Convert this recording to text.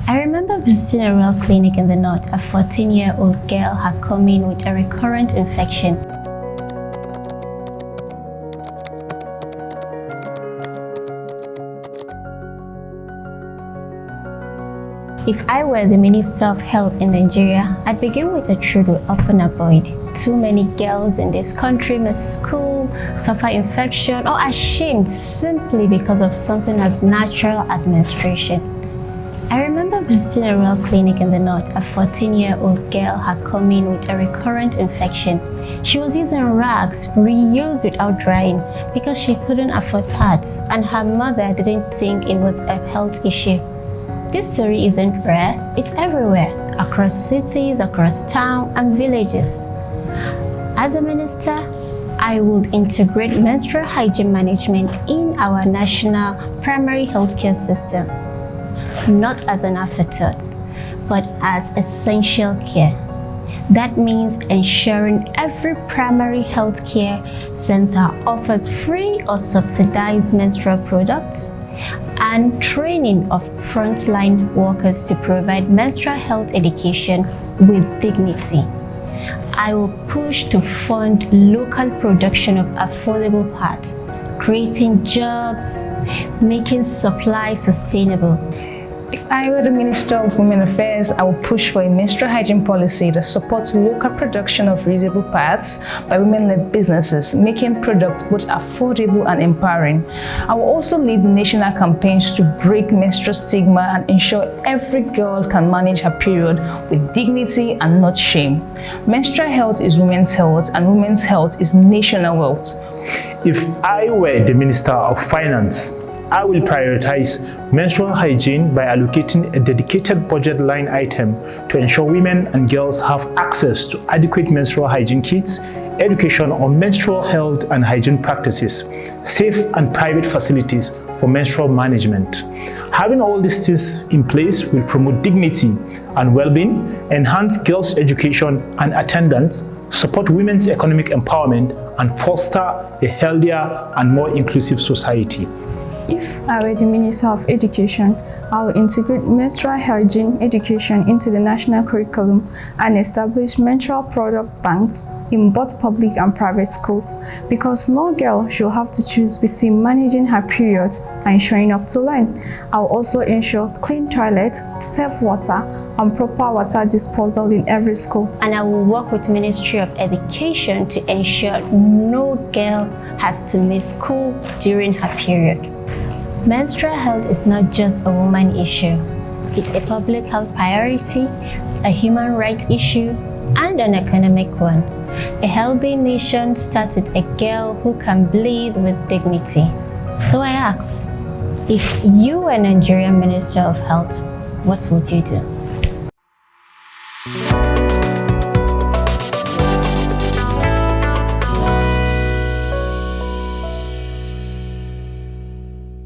I remember visiting a rural clinic in the north. A 14-year-old girl had come in with a recurrent infection. If I were the Minister of Health in Nigeria, I'd begin with a truth we often avoid. Too many girls in this country miss school, suffer infection, or are shamed simply because of something as natural as menstruation. I remember visiting a rural clinic in the north. A 14-year-old girl had come in with a recurrent infection. She was using rags reused without drying because she couldn't afford pads, and her mother didn't think it was a health issue. This story isn't rare, it's everywhere, across cities, across town and villages. As a minister, I would integrate menstrual hygiene management in our national primary healthcare system, not as an afterthought, but as essential care. That means ensuring every primary healthcare center offers free or subsidized menstrual products, and training of frontline workers to provide menstrual health education with dignity. I will push to fund local production of affordable pads, creating jobs, making supply sustainable. If I were the Minister of Women Affairs, I would push for a menstrual hygiene policy that supports local production of reusable pads by women-led businesses, making products both affordable and empowering. I will also lead national campaigns to break menstrual stigma and ensure every girl can manage her period with dignity and not shame. Menstrual health is women's health, and women's health is national wealth. If I were the Minister of Finance, I will prioritize menstrual hygiene by allocating a dedicated budget line item to ensure women and girls have access to adequate menstrual hygiene kits, education on menstrual health and hygiene practices, safe and private facilities for menstrual management. Having all these things in place will promote dignity and well-being, enhance girls' education and attendance, support women's economic empowerment, and foster a healthier and more inclusive society. If I were the Minister of Education, I will integrate menstrual hygiene education into the national curriculum and establish menstrual product banks in both public and private schools, because no girl should have to choose between managing her period and showing up to learn. I'll also ensure clean toilets, safe water, and proper water disposal in every school. And I will work with Ministry of Education to ensure no girl has to miss school during her period. Menstrual health is not just a woman issue. It's a public health priority, a human rights issue, and an economic one. A healthy nation starts with a girl who can bleed with dignity. So I ask, if you were Nigerian Minister of Health, what would you do?